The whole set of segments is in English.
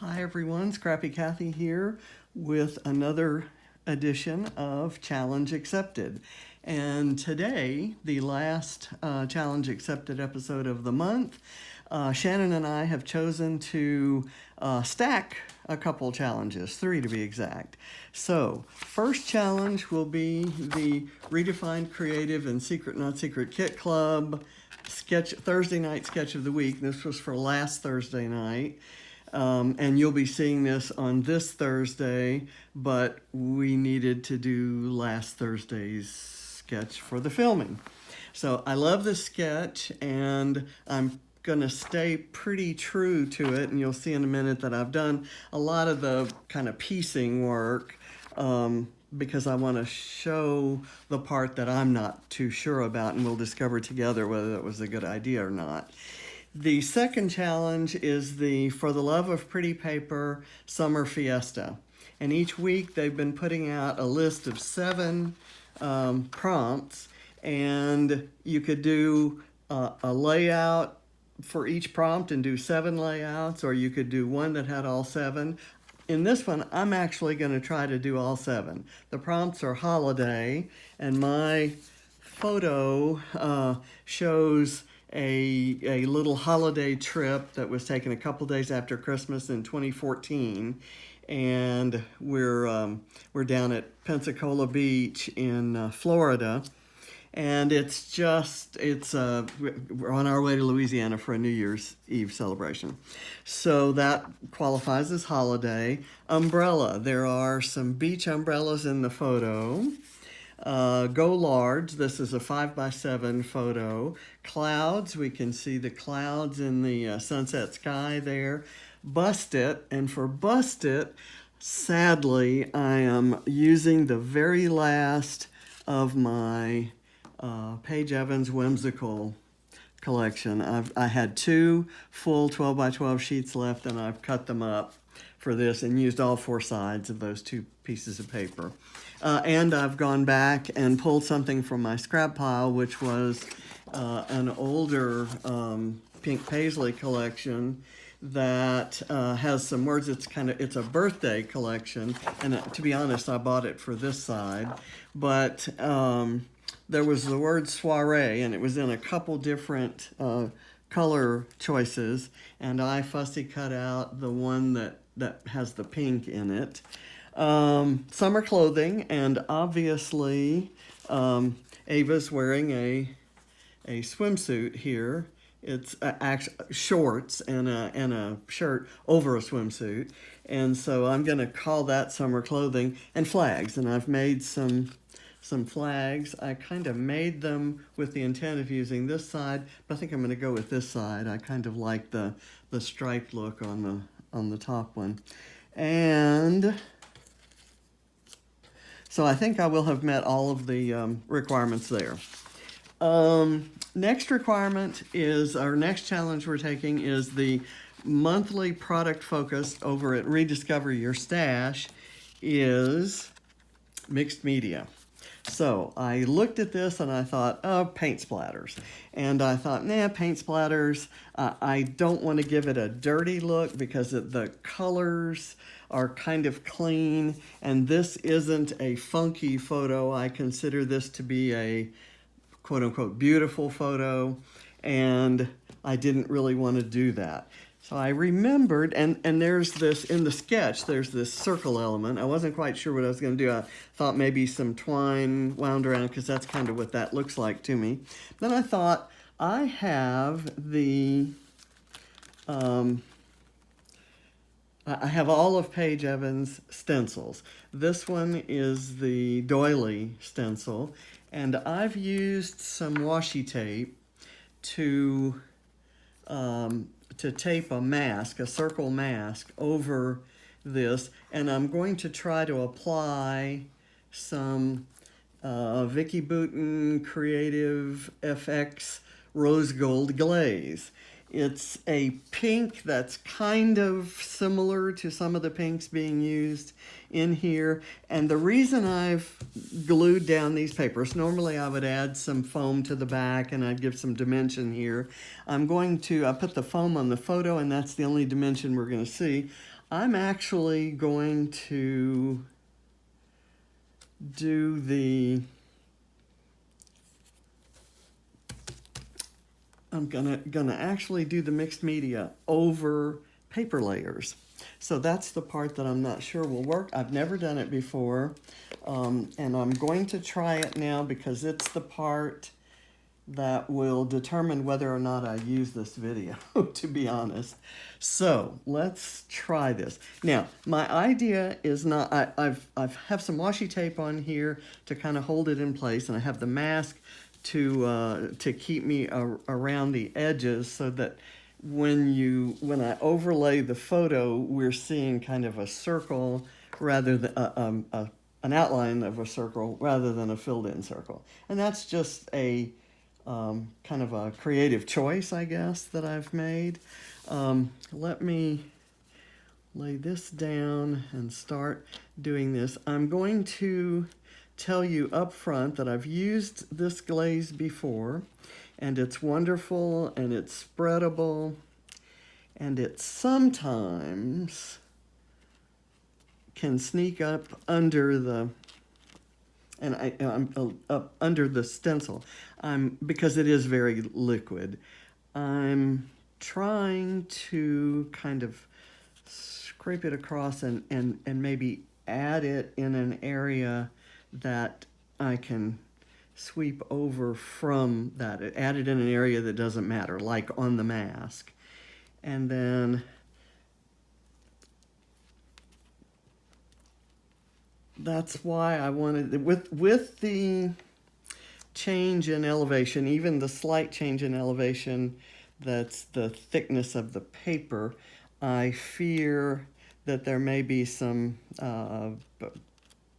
Hi everyone, Scrappy Kathy here with another edition of Challenge Accepted. And today, the last Challenge Accepted episode of the month, Shannon and I have chosen to stack a couple challenges, 3 to be exact. So, first challenge will be the Redefined Creative and Secret Not Secret Kit Club Thursday night sketch of the week. This was for last Thursday night. And you'll be seeing this on this Thursday, but we needed to do last Thursday's sketch for the filming. So I love this sketch, and I'm going to stay pretty true to it, and you'll see in a minute that I've done a lot of the kind of piecing work because I want to show the part that I'm not too sure about, and we'll discover together whether that was a good idea or not. The second challenge is the For the Love of Pretty Paper Summer Fiesta. And each week they've been putting out a list of 7 prompts, and you could do a layout for each prompt and do 7 layouts, or you could do one that had all 7. In this one, I'm actually going to try to do all 7. The prompts are holiday, and my photo shows a little holiday trip that was taken a couple days after Christmas in 2014, and we're down at Pensacola Beach in Florida, and we're on our way to Louisiana for a New Year's Eve celebration, so that qualifies as holiday. Umbrella, there are some beach umbrellas in the photo. Go large, this is a 5x7 photo. Clouds, we can see the clouds in the sunset sky there. Bust it, and for Bust It, sadly, I am using the very last of my Paige Evans Whimsical collection. I had 2 full 12x12 sheets left, and I've cut them up for this and used all 4 sides of those 2 pieces of paper. And I've gone back and pulled something from my scrap pile, which was an older Pink Paisley collection that has some words. It's a birthday collection, and to be honest, I bought it for this side, but there was the word Soiree, and it was in a couple different color choices, and I fussy cut out the one that has the pink in it. Summer clothing, and obviously Ava's wearing a swimsuit here. It's shorts and a shirt over a swimsuit, and so I'm going to call that summer clothing. And flags, and I've made some flags. I kind of made them with the intent of using this side, but I think I'm going to go with this side. I kind of like the striped look on the top one, and so I think I will have met all of the requirements there. Next requirement is, our next challenge we're taking is the monthly product focus over at Rediscover Your Stash is mixed media. So I looked at this and I thought, oh, paint splatters. And I thought, paint splatters, I don't want to give it a dirty look because the colors are kind of clean, and this isn't a funky photo. I consider this to be a quote-unquote beautiful photo, and I didn't really want to do that. So I remembered, and there's this, in the sketch, there's this circle element. I wasn't quite sure what I was going to do. I thought maybe some twine wound around, because that's kind of what that looks like to me. Then I thought, I have I have all of Paige Evans' stencils. This one is the doily stencil, and I've used some washi tape to tape a mask, a circle mask, over this, and I'm going to try to apply some Vicky Bouton Creative FX Rose Gold Glaze. It's a pink that's kind of similar to some of the pinks being used in here. And the reason I've glued down these papers, normally I would add some foam to the back and I'd give some dimension here. I put the foam on the photo and that's the only dimension we're going to see. I'm actually going to I'm gonna actually do the mixed media over paper layers. So that's the part that I'm not sure will work. I've never done it before, and I'm going to try it now because it's the part that will determine whether or not I use this video, to be honest. So let's try this. Now, my idea is not, I have some washi tape on here to kind of hold it in place, and I have the mask to keep me around the edges so that when I overlay the photo, we're seeing kind of a circle rather than an outline of a circle rather than a filled-in circle. And that's just a kind of a creative choice, I guess, that I've made. Let me lay this down and start doing this. I'm going to tell you up front that I've used this glaze before, and it's wonderful, and it's spreadable, and it sometimes can sneak up under the up under the stencil. Because it is very liquid. I'm trying to kind of scrape it across and maybe add it in an area that I can sweep over from that. Add it in an area that doesn't matter, like on the mask. And then that's why I wanted, with the change in elevation, even the slight change in elevation, that's the thickness of the paper, I fear that there may be some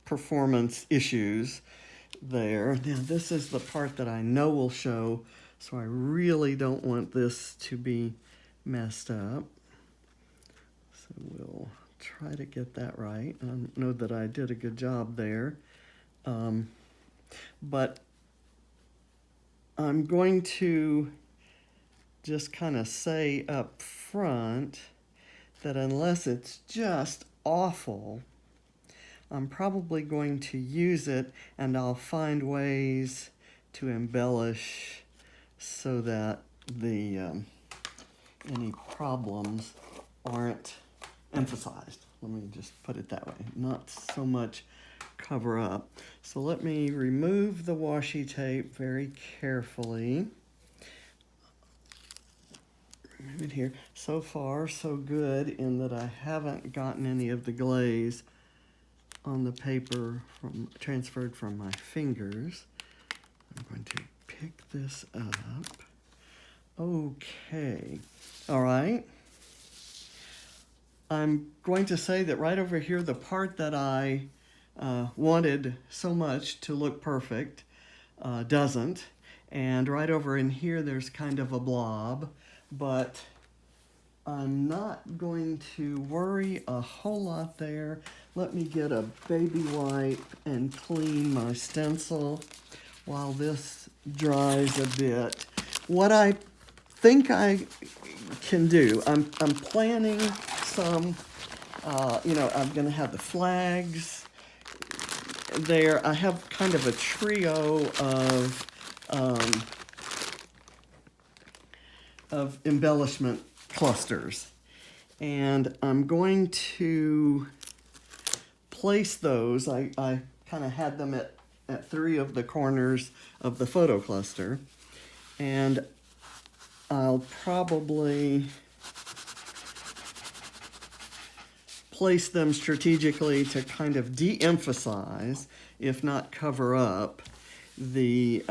performance issues there. Now this is the part that I know will show, so I really don't want this to be messed up. So we'll try to get that right. I don't know that I did a good job there. But I'm going to just kind of say up front that unless it's just awful, I'm probably going to use it, and I'll find ways to embellish so that the any problems aren't emphasized. Let me just put it that way, not so much cover up. So let me remove the washi tape very carefully. Remove it here. So far, so good in that I haven't gotten any of the glaze on the paper transferred from my fingers. I'm going to pick this up. Okay. All right. I'm going to say that right over here, the part that I wanted so much to look perfect doesn't. And right over in here, there's kind of a blob, but I'm not going to worry a whole lot there. Let me get a baby wipe and clean my stencil while this dries a bit. What I think I can do, I'm planning some, I'm going to have the flags there. I have kind of a trio of embellishment clusters, and I'm going to place those. I kind of had them at 3 of the corners of the photo cluster, and I'll probably place them strategically to kind of de-emphasize, if not cover up, the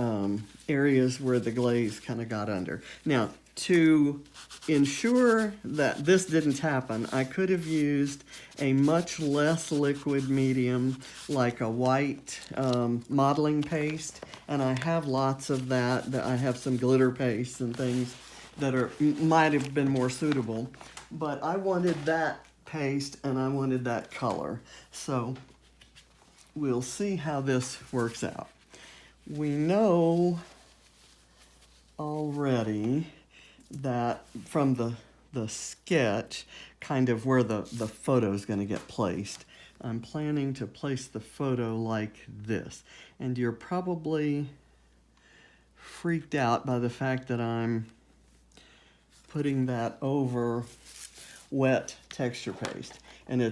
areas where the glaze kind of got under. Now, to ensure that this didn't happen, I could have used a much less liquid medium, like a white modeling paste, and I have lots of that. I have some glitter paste and things that might have been more suitable. But I wanted that paste and I wanted that color. So we'll see how this works out. We know already that from the sketch, kind of where the photo is going to get placed. I'm planning to place the photo like this. And you're probably freaked out by the fact that I'm putting that over wet texture paste. And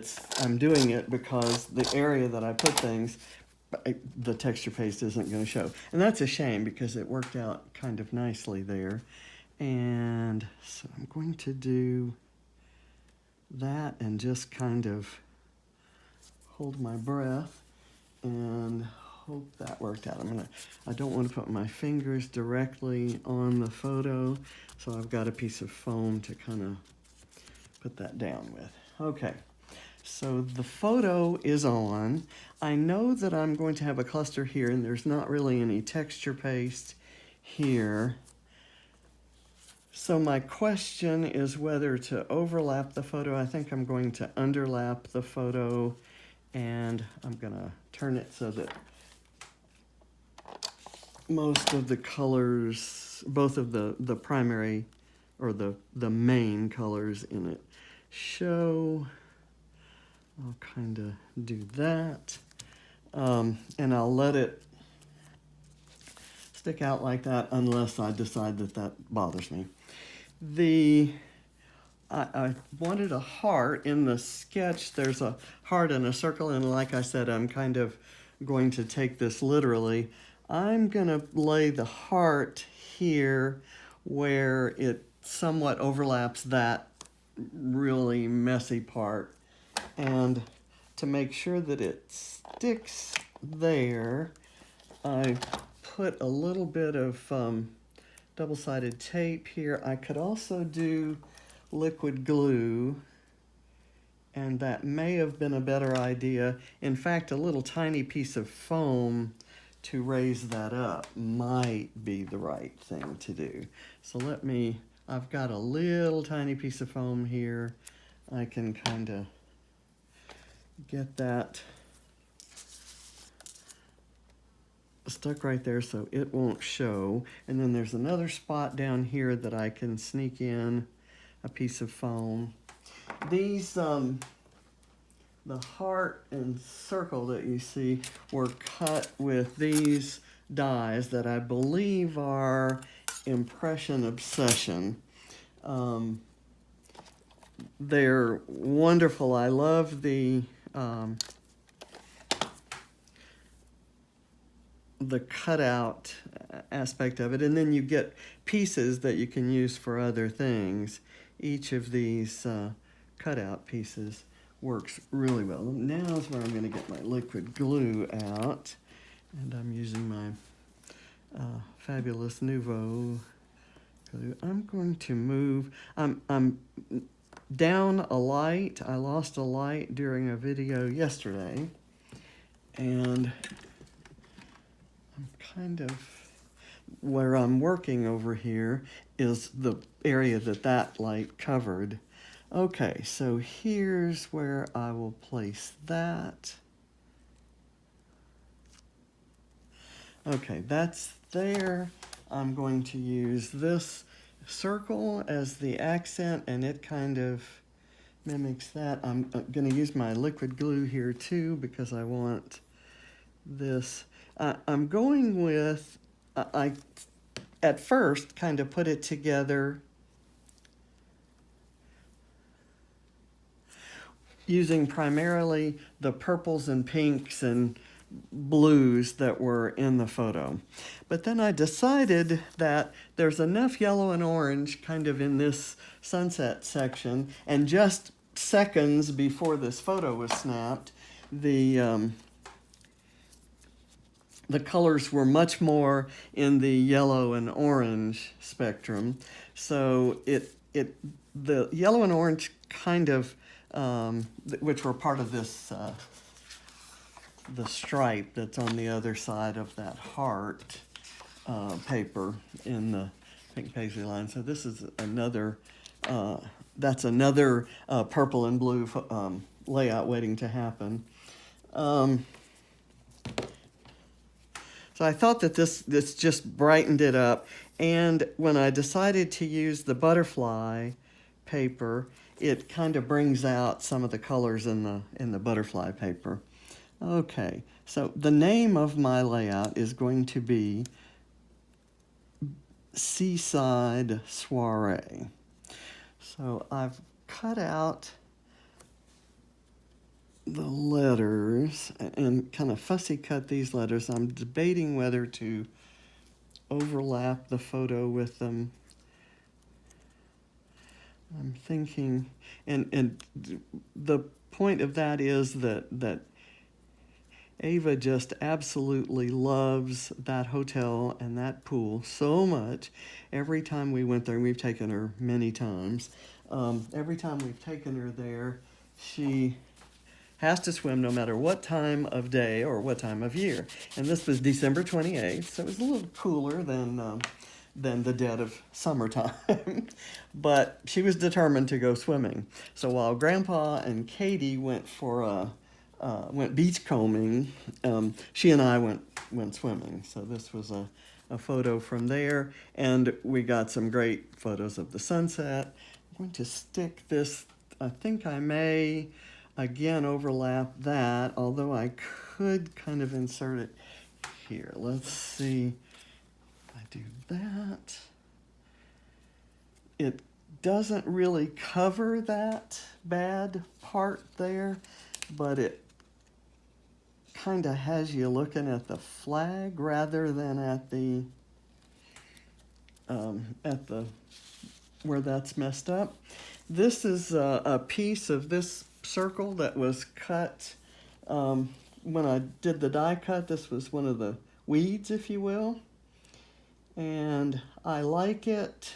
I'm doing it because the area that I put things, the texture paste isn't going to show. And that's a shame because it worked out kind of nicely there. And so I'm going to do that and just kind of hold my breath and hope that worked out. I don't want to put my fingers directly on the photo, so I've got a piece of foam to kind of put that down with. Okay, so the photo is on. I know that I'm going to have a cluster here, and there's not really any texture paste here. So my question is whether to overlap the photo. I think I'm going to underlap the photo, and I'm going to turn it so that most of the colors, both of the primary or the main colors in it show. I'll kind of do that. And I'll let it stick out like that unless I decide that bothers me. I wanted a heart in the sketch. There's a heart and a circle, and like I said, I'm kind of going to take this literally. I'm going to lay the heart here where it somewhat overlaps that really messy part. And to make sure that it sticks there, I put a little bit of double-sided tape here. I could also do liquid glue, and that may have been a better idea. In fact, a little tiny piece of foam to raise that up might be the right thing to do. So I've got a little tiny piece of foam here. I can kind of get that stuck right there so it won't show. And then there's another spot down here that I can sneak in a piece of foam. These, the heart and circle that you see were cut with these dies that I believe are Impression Obsession. They're wonderful. I love the cutout aspect of it, and then you get pieces that you can use for other things. Each of these cutout pieces works really well. Now is where I'm going to get my liquid glue out, and I'm using my Fabulous Nouveau glue. I'm going to move. I'm down a light. I lost a light during a video yesterday, and I'm kind of where I'm working over here is the area that light covered. Okay, so here's where I will place that. Okay, that's there. I'm going to use this circle as the accent, and it kind of mimics that. I'm going to use my liquid glue here too because I want this. I'm going with, I at first kind of put it together using primarily the purples and pinks and blues that were in the photo. But then I decided that there's enough yellow and orange kind of in this sunset section, and just seconds before this photo was snapped, the colors were much more in the yellow and orange spectrum. So the yellow and orange kind of, which were part of this, the stripe that's on the other side of that heart paper in the pink paisley line. So this is another, that's another purple and blue layout waiting to happen. So I thought that this just brightened it up. And when I decided to use the butterfly paper, it kind of brings out some of the colors in the butterfly paper. Okay, so the name of my layout is going to be Seaside Soiree. So I've cut out the letters and kind of fussy cut these letters. I'm debating whether to overlap the photo with them. I'm thinking, and the point of that is that Ava just absolutely loves that hotel and that pool so much. Every time we went there, and we've taken her many times, every time we've taken her there, she has to swim no matter what time of day or what time of year. And this was December 28th, so it was a little cooler than the dead of summertime. But she was determined to go swimming. So while Grandpa and Katie went beachcombing, she and I went swimming. So this was a photo from there, and we got some great photos of the sunset. I'm going to stick this, I think I may again overlap that, although I could kind of insert it here. Let's see if I do that. It doesn't really cover that bad part there, but it kind of has you looking at the flag rather than at the where that's messed up. This is a piece of this circle that was cut when I did the die cut. This was one of the weeds, if you will, and I like it,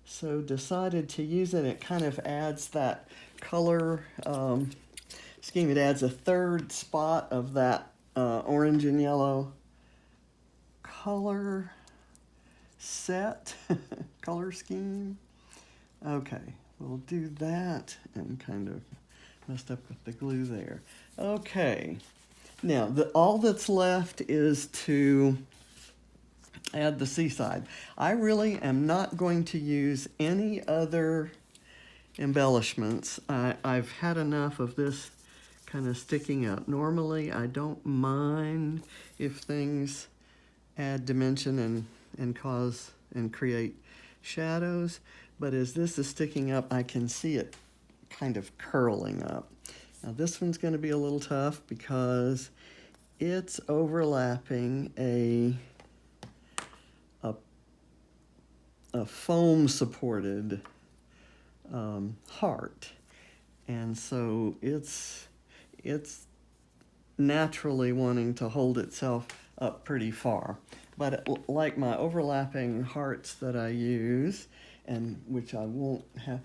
so decided to use it. It kind of adds that color scheme. It adds a third spot of that orange and yellow color set, color scheme. Okay, we'll do that, and kind of messed up with the glue there. Okay, now all that's left is to add the seaside. I really am not going to use any other embellishments. I've had enough of this kind of sticking out. Normally, I don't mind if things add dimension and cause and create shadows, but as this is sticking up, I can see it kind of curling up. Now this one's going to be a little tough because it's overlapping a foam supported heart, and so it's naturally wanting to hold itself up pretty far. But like my overlapping hearts that I use, and which I won't have,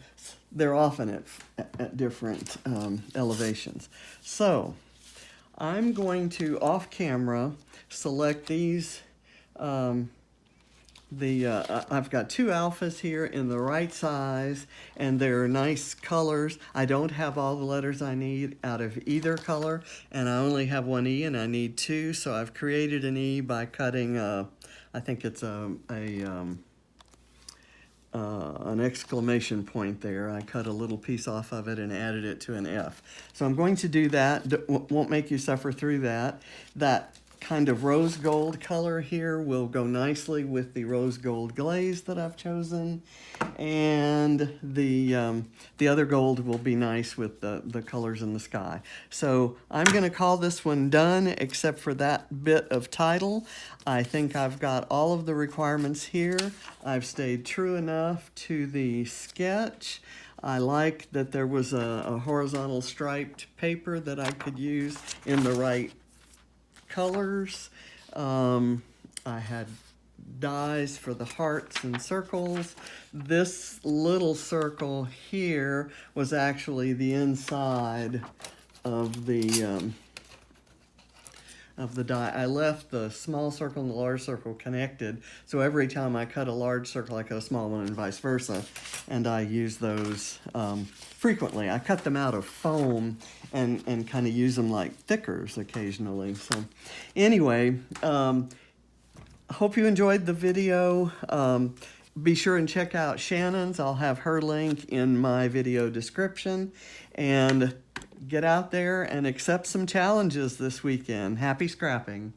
they're often at different elevations. So I'm going to, off camera, select these. I've got two alphas here in the right size, and they're nice colors. I don't have all the letters I need out of either color, and I only have one E, and I need two, so I've created an E by cutting, I think it's an exclamation point there. I cut a little piece off of it and added it to an F. So I'm going to do that. Won't make you suffer through that. That kind of rose gold color here will go nicely with the rose gold glaze that I've chosen, and the other gold will be nice with the colors in the sky. So I'm going to call this one done, except for that bit of title. I think I've got all of the requirements here. I've stayed true enough to the sketch. I like that there was a horizontal striped paper that I could use in the right colors. I had dies for the hearts and circles. This little circle here was actually the inside of the of the die. I left the small circle and the large circle connected, so every time I cut a large circle, I cut a small one and vice versa, and I use those frequently. I cut them out of foam and kind of use them like thickers occasionally. So anyway, hope you enjoyed the video. Be sure and check out Shannon's. I'll have her link in my video description. And get out there and accept some challenges this weekend. Happy scrapping.